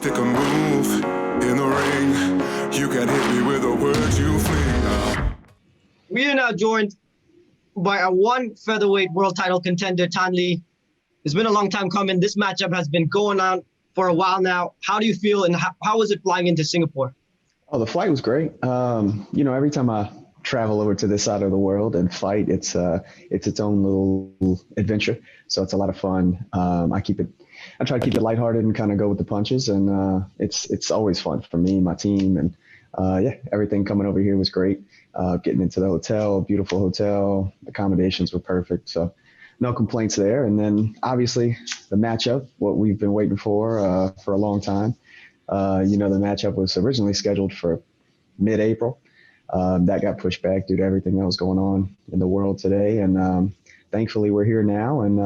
Pick a move in the ring. You can hit me with the words you fling. We are now joined by a one featherweight world title contender, Thanh Le. It's been a long time coming. This matchup has been going on for a while now. How do you feel, and how was it flying into Singapore? Oh, the flight was great. Every time I travel over to this side of the world and fight, it's its own little adventure. So it's a lot of fun. I try to keep it lighthearted and kind of go with the punches, and it's always fun for me, my team, and everything coming over here was great. Getting into the hotel, beautiful hotel, accommodations were perfect. So no complaints there. And then obviously the matchup, what we've been waiting for a long time. The matchup was originally scheduled for mid-April. That got pushed back due to everything that was going on in the world today. And thankfully we're here now, and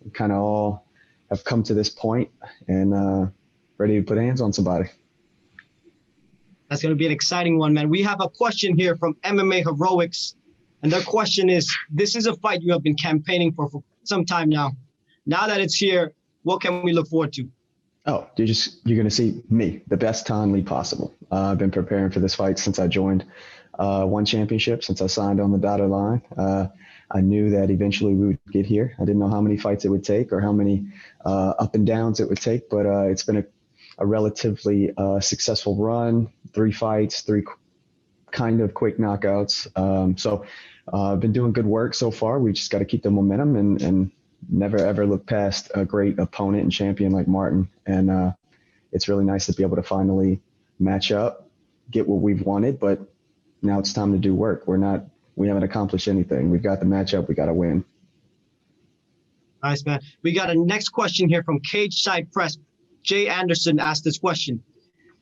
we kind of all have come to this point and ready to put hands on somebody. That's going to be an exciting one, man. We have a question here from MMA Heroics. And their question is, this is a fight you have been campaigning for some time now. Now that it's here, what can we look forward to? Oh, you're going to see me, the best Thanh Le possible. I've been preparing for this fight since I joined one championship, since I signed on the dotted line. I knew that eventually we would get here. I didn't know how many fights it would take or how many up and downs it would take, but it's been a relatively successful run, 3 fights, 3 kind of quick knockouts. So I've been doing good work so far. We just got to keep the momentum and never, ever look past a great opponent and champion like Martin. And it's really nice to be able to finally match up, get what we've wanted, but now it's time to do work. We haven't accomplished anything. We've got the matchup. We got to win. Nice, man. We got a next question here from Cage Side Press. Jay Anderson asked this question.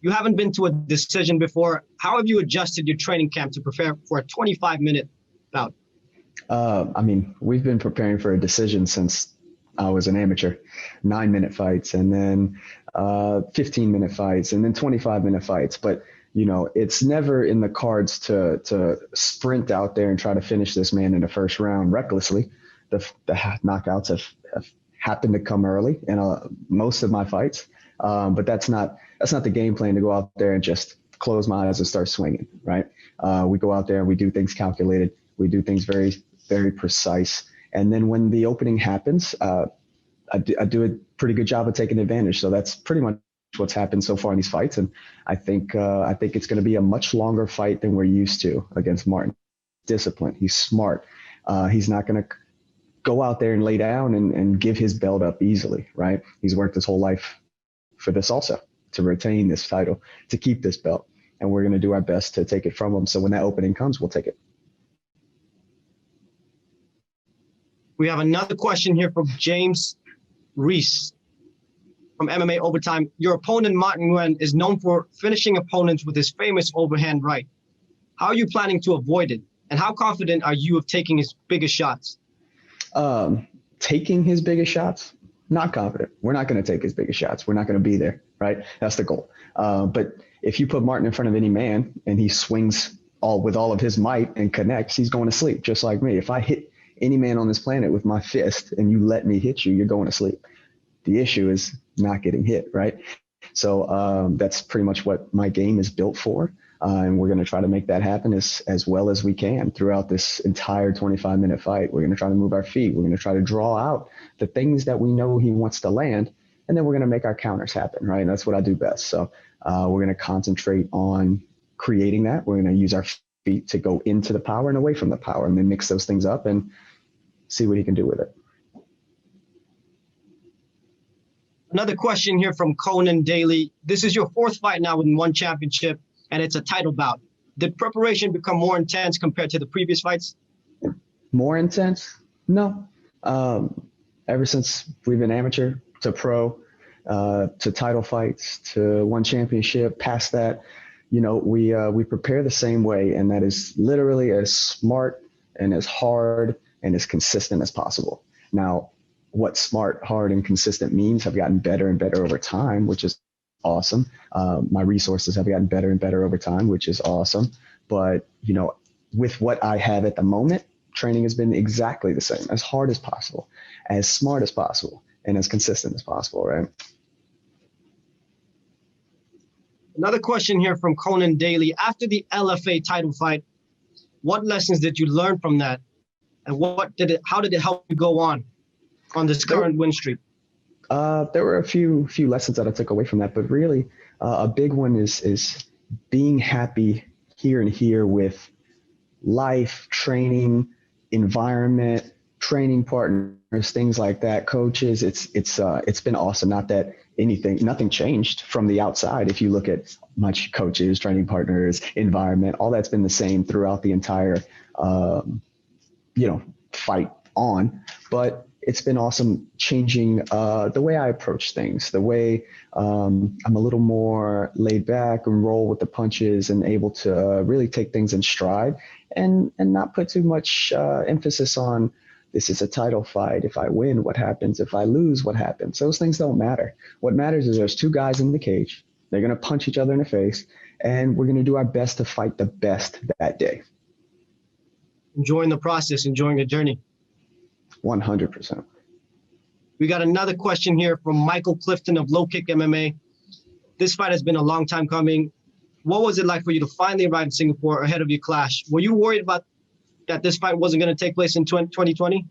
You haven't been to a decision before. How have you adjusted your training camp to prepare for a 25-minute bout? We've been preparing for a decision since I was an amateur. 9-minute fights, and then 15-minute fights, and then 25-minute fights. But, it's never in the cards to sprint out there and try to finish this man in the first round recklessly. The knockouts have happened to come early in most of my fights. But that's not the game plan, to go out there and just close my eyes and start swinging, right? We go out there and we do things calculated. We do things very, very precise. And then when the opening happens, I do a pretty good job of taking advantage. So that's pretty much what's happened so far in these fights. And I think it's going to be a much longer fight than we're used to against Martin. Disciplined. He's smart. He's not going to go out there and lay down and give his belt up easily, right? He's worked his whole life for this also, to retain this title, to keep this belt. And we're going to do our best to take it from him. So when that opening comes, we'll take it. We have another question here from James Reese from MMA Overtime. Your opponent, Martin Nguyen, is known for finishing opponents with his famous overhand right. How are you planning to avoid it? And how confident are you of taking his biggest shots? Taking his biggest shots? Not confident. We're not going to take his biggest shots. We're not going to be there, right? That's the goal. But if you put Martin in front of any man and he swings with all of his might and connects, he's going to sleep, just like me. If I hit any man on this planet with my fist and you let me hit you, you're going to sleep. The issue is not getting hit, right? So that's pretty much what my game is built for. And we're going to try to make that happen as well as we can throughout this entire 25-minute fight. We're going to try to move our feet. We're going to try to draw out the things that we know he wants to land, and then we're going to make our counters happen, right? And that's what I do best. So we're going to concentrate on creating that. We're going to use our feet to go into the power and away from the power, and then mix those things up and see what he can do with it. Another question here from Conan Daly. This is your 4th fight now with one championship, and it's a title bout. Did preparation become more intense compared to the previous fights? More intense? No. Ever since we've been amateur to pro, to title fights, to one championship, past that, we prepare the same way, and that is literally as smart and as hard and as consistent as possible. Now, what smart, hard, and consistent means have gotten better and better over time, which is awesome. My resources have gotten better and better over time, which is awesome. But, with what I have at the moment, training has been exactly the same, as hard as possible, as smart as possible, and as consistent as possible, right? Another question here from Conan Daly. After the LFA title fight, what lessons did you learn from that? And how did it help you go on this current win streak? There were a few lessons that I took away from that, but really a big one is being happy here and here with life, training, environment, training partners, things like that, coaches. It's been awesome. Not that nothing changed from the outside. If you look at my coaches, training partners, environment, all that's been the same throughout the entire fight on. But it's been awesome changing the way I approach things, the way I'm a little more laid back and roll with the punches and able to really take things in stride and not put too much emphasis on this is a title fight. If I win, what happens? If I lose, what happens? Those things don't matter. What matters is there's two guys in the cage. They're going to punch each other in the face, and we're going to do our best to fight the best that day. Enjoying the process, enjoying the journey. 100%. We got another question here from Michael Clifton of Low Kick MMA. This fight has been a long time coming. What was it like for you to finally arrive in Singapore ahead of your clash? Were you worried about that this fight wasn't going to take place in 2020?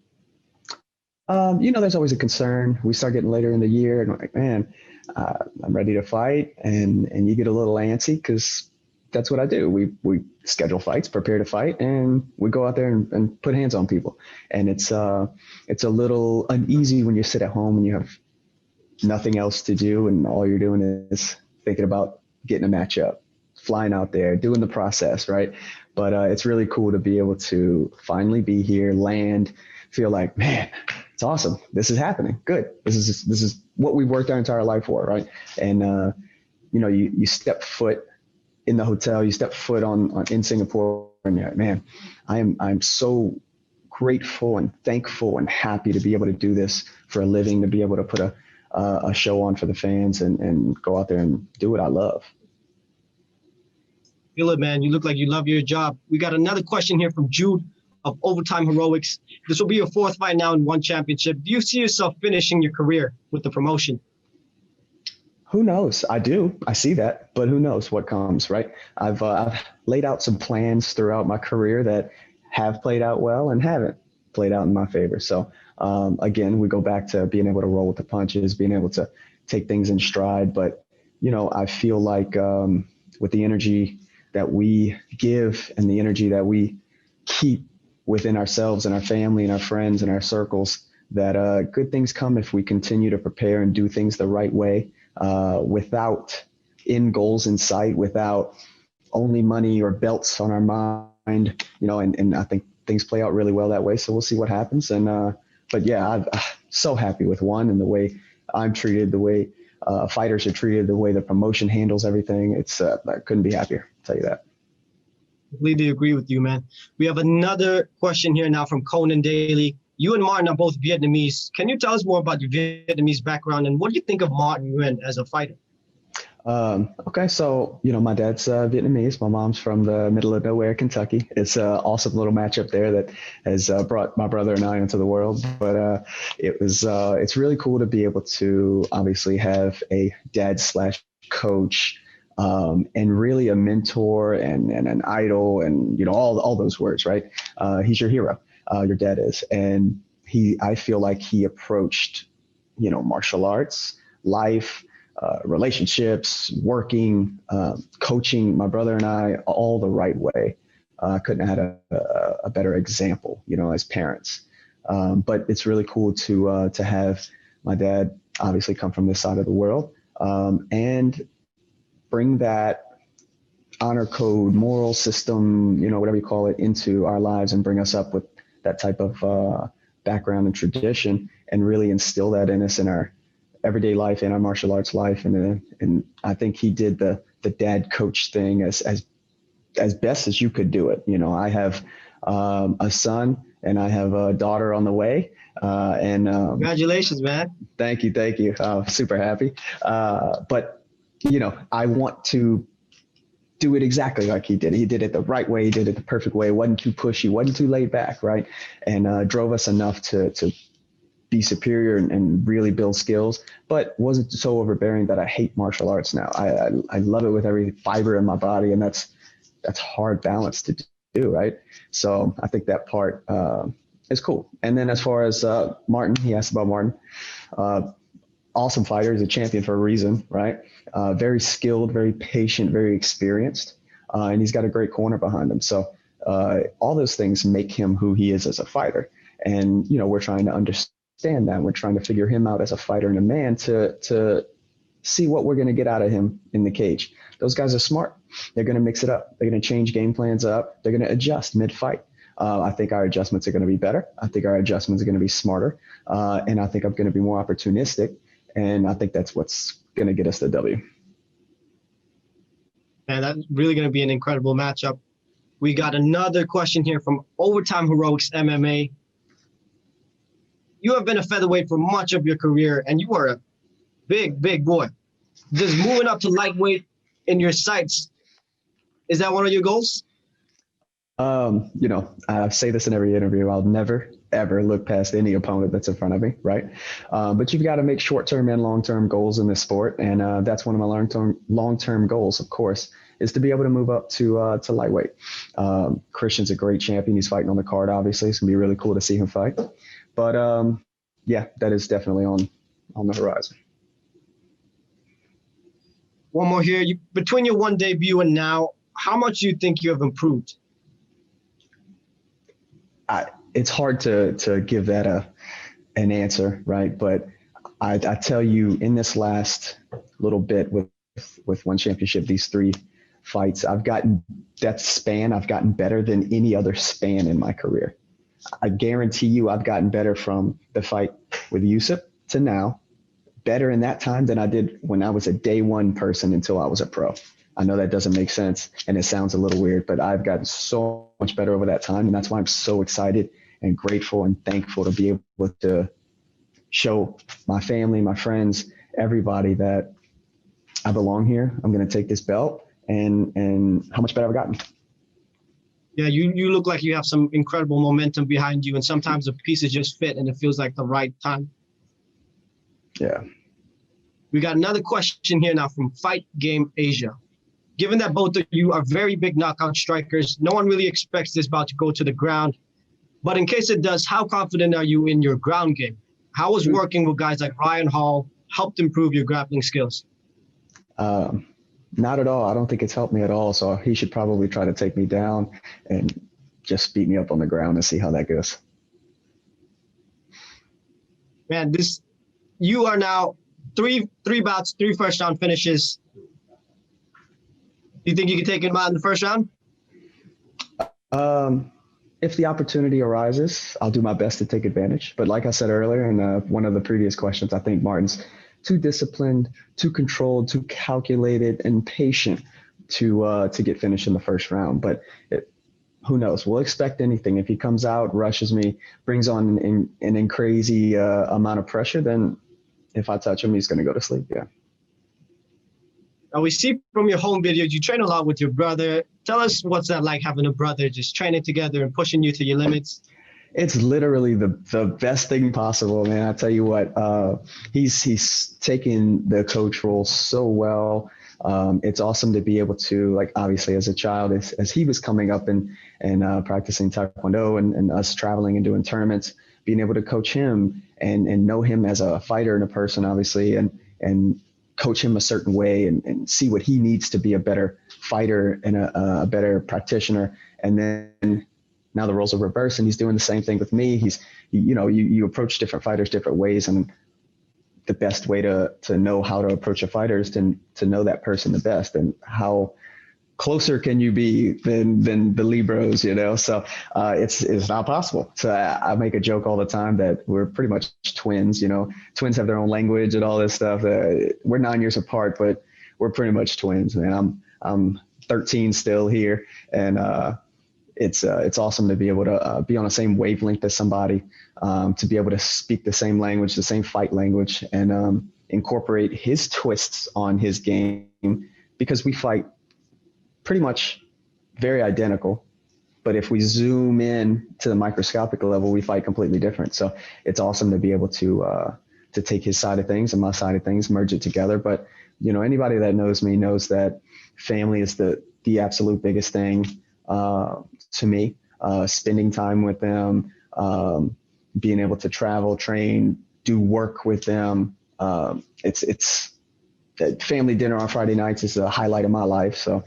There's always a concern. We start getting later in the year and we're like, man, I'm ready to fight. And you get a little antsy because that's what I do. We schedule fights, prepare to fight, and we go out there and put hands on people. And it's a little uneasy when you sit at home and you have nothing else to do and all you're doing is thinking about getting a matchup, flying out there, doing the process, right? But it's really cool to be able to finally be here, land, feel like, man, it's awesome. This is happening. Good. This is what we've worked our entire life for, right? And you step foot in the hotel, you step foot in Singapore, and you're like, man, I'm so grateful and thankful and happy to be able to do this for a living, to be able to put a show on for the fans and go out there and do what I love. Feel it, man. You look like you love your job. We got another question here from Jude of Overtime Heroics. This will be your fourth fight now in one championship. Do you see yourself finishing your career with the promotion? Who knows? I do. I see that, but who knows what comes, right? I've laid out some plans throughout my career that have played out well and haven't played out in my favor. So again, we go back to being able to roll with the punches, being able to take things in stride. But, I feel like with the energy that we give and the energy that we keep within ourselves and our family and our friends and our circles, that good things come if we continue to prepare and do things the right way, without end goals in sight, without only money or belts on our mind, and I think things play out really well that way. So we'll see what happens. And, but yeah, I'm so happy with one and the way I'm treated, the way fighters are treated, the way the promotion handles everything. It's, I couldn't be happier, I'll tell you that. Completely agree with you, man. We have another question here now from Conan Daly. You and Martin are both Vietnamese. Can you tell us more about your Vietnamese background and what do you think of Martin Nguyen as a fighter? Okay, so, my dad's Vietnamese. My mom's from the middle of nowhere, Kentucky. It's an awesome little matchup there that has brought my brother and I into the world. But it's really cool to be able to obviously have a dad/coach and really a mentor and an idol and, all those words, right? He's your hero. Your dad is. And I feel like he approached, martial arts, life, relationships, working, coaching my brother and I all the right way. Couldn't have had a better example, as parents. But it's really cool to have my dad obviously come from this side of the world and bring that honor code, moral system, whatever you call it, into our lives and bring us up with that type of background and tradition and really instill that in us in our everyday life, in our martial arts life. And I think he did the dad coach thing as best as you could do it. I have a son and I have a daughter on the way. Congratulations, man. Thank you. Super happy. But, I want to do it exactly like he did. He did it the right way. He did it the perfect way. Wasn't too pushy, wasn't too laid back, right? And drove us enough to be superior and really build skills, but wasn't so overbearing that I hate martial arts now. I love it with every fiber in my body, and that's hard balance to do, right? So I think that part is cool. And then as far as Martin, he asked about Martin. Awesome fighter. He's a champion for a reason, right? Very skilled, very patient, very experienced, and he's got a great corner behind him. So all those things make him who he is as a fighter. And, you know, we're trying to understand that. We're trying to figure him out as a fighter and a man to see what we're going to get out of him in the cage. Those guys are smart. They're going to mix it up. They're going to change game plans up. They're going to adjust mid-fight. I think our adjustments are going to be better. I think our adjustments are going to be smarter. And I think I'm going to be more opportunistic. And I think that's what's going to get us the W. Man, that's really going to be an incredible matchup. We got another question here from Overtime Heroics MMA. You have been a featherweight for much of your career, and you are a big, big boy. Does moving up to lightweight in your sights, is that one of your goals? You know, I say this in every interview. I'll never, ever look past any opponent that's in front of me, right? But you've got to make short-term and long-term goals in this sport, and that's one of my long-term goals, of course, is to be able to move up to lightweight. Christian's a great champion. He's fighting on the card, obviously. It's going to be really cool to see him fight. But, yeah, that is definitely on the horizon. One more here. Between your one debut and now, how much do you think you have improved? It's hard to give that an answer, right? But I tell you, in this last little bit with one championship, these 3 fights, I've gotten better than any other span in my career. I guarantee you I've gotten better from the fight with Yusuf to now, better in that time than I did when I was a day one person until I was a pro. I know that doesn't make sense and it sounds a little weird, but I've gotten so much better over that time. And that's why I'm so excited and grateful and thankful to be able to show my family, my friends, everybody that I belong here. I'm going to take this belt and how much better I've gotten. Yeah, you look like you have some incredible momentum behind you, and sometimes the pieces just fit and it feels like the right time. Yeah. We got another question here now from Fight Game Asia. Given that both of you are very big knockout strikers, no one really expects this bout to go to the ground. But in case it does, how confident are you in your ground game? How has working with guys like Ryan Hall helped improve your grappling skills? Not at all. I don't think it's helped me at all. So he should probably try to take me down and just beat me up on the ground and see how that goes. Man, you are now three bouts, 3 first round finishes. Do you think you can take him out in the first round? If the opportunity arises, I'll do my best to take advantage. But like I said earlier in one of the previous questions, I think Martin's too disciplined, too controlled, too calculated, and patient to get finished in the first round. But who knows? We'll expect anything. If he comes out, rushes me, brings on an crazy amount of pressure, then if I touch him, he's going to go to sleep. Yeah. Now, we see from your home videos, you train a lot with your brother. Tell us what's that like, having a brother, just training together and pushing you to your limits? It's literally the best thing possible, man. I tell you what, he's taken the coach role so well. It's awesome to be able to, like, obviously as a child, as he was coming up and practicing Taekwondo and us traveling and doing tournaments, being able to coach him and know him as a fighter and a person, obviously, and coach him a certain way and see what he needs to be a better fighter and a better practitioner. And then now the roles are reversed and he's doing the same thing with me. You approach different fighters different ways, and the best way to know how to approach a fighter is to know that person the best. And how closer can you be than the Libros, So it's not possible. So I make a joke all the time that we're pretty much twins. Twins have their own language and all this stuff. We're 9 years apart, but we're pretty much twins, man. I'm 13 still here, and it's awesome to be able to be on the same wavelength as somebody, to be able to speak the same language, the same fight language, and incorporate his twists on his game, because we fight pretty much very identical, But if we zoom in to the microscopic level, we fight completely different. So it's awesome to be able to take his side of things and my side of things, merge it together. But, you know, anybody that knows me knows that family is the absolute biggest thing to me. Spending time with them, being able to travel, train, do work with them. It's family dinner on Friday nights is a highlight of my life. So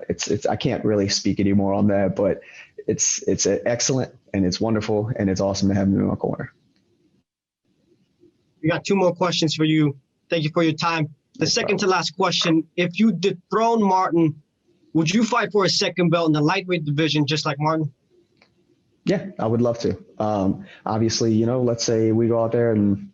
it's I can't really speak anymore on that, but it's excellent and it's wonderful and it's awesome to have him in my corner. We got 2 more questions for you. Thank you for your time. The second to last question: if you dethrone Martin, would you fight for a second belt in the lightweight division just like Martin? Yeah, I would love to. Obviously, you know, let's say we go out there and,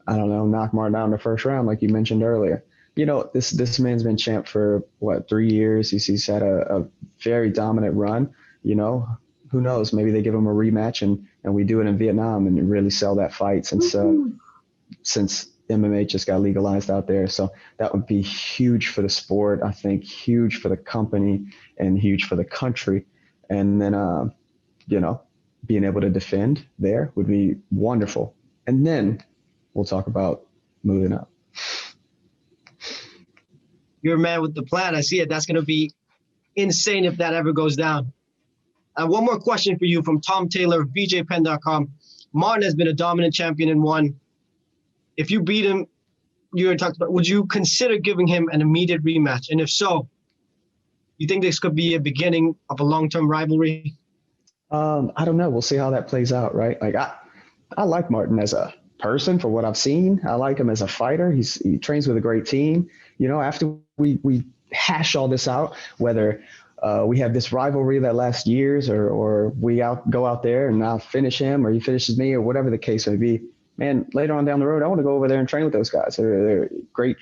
I don't know, knock Martin out in the first round, like you mentioned earlier. You know, this man's been champ for, 3 years. He's had a very dominant run. You know, who knows? Maybe they give him a rematch and we do it in Vietnam and really sell that fight since MMA just got legalized out there. So that would be huge for the sport, I think, huge for the company and huge for the country. And then, you know, being able to defend there would be wonderful. And then we'll talk about moving up. You're a man with the plan. I see it. That's going to be insane if that ever goes down. One more question for you from Tom Taylor, VJPen.com. Martin has been a dominant champion in one. If you beat him, you talked about, would you consider giving him an immediate rematch? And if so, you think this could be a beginning of a long-term rivalry? I don't know. We'll see how that plays out, right? Like I like Martin as a person for what I've seen. I like him as a fighter. He trains with a great team. You know, after we hash all this out, whether we have this rivalry that lasts years or we go out there and I'll finish him or he finishes me or whatever the case may be, man, later on down the road, I want to go over there and train with those guys. They're great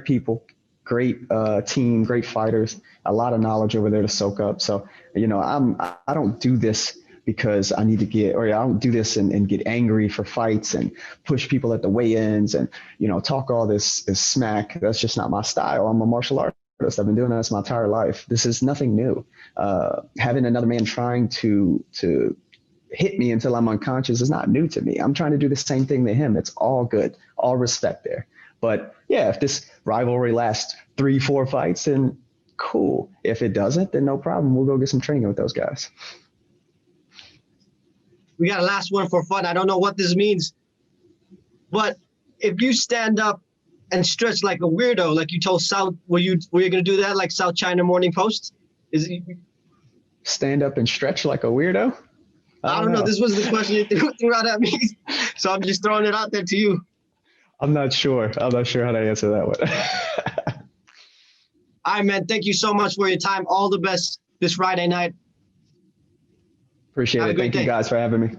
people, great team, great fighters, a lot of knowledge over there to soak up. So, you know, I don't do this because I need to I don't do this and get angry for fights and push people at the weigh-ins and, you know, talk all this smack. That's just not my style. I'm a martial artist. I've been doing this my entire life. This is nothing new. Having another man trying to hit me until I'm unconscious is not new to me. I'm trying to do the same thing to him. It's all good, all respect there. But yeah, if this rivalry lasts 3-4 fights, then cool. If it doesn't, then no problem. We'll go get some training with those guys. We got a last one for fun. I don't know what this means, but if you stand up and stretch like a weirdo, like you told South, were you going to do that like South China Morning Post? Stand up and stretch like a weirdo? I don't know. This was the question you threw out at me. So I'm just throwing it out there to you. I'm not sure how to answer that one. All right, man. Thank you so much for your time. All the best this Friday night. Appreciate it. Thank you guys for having me.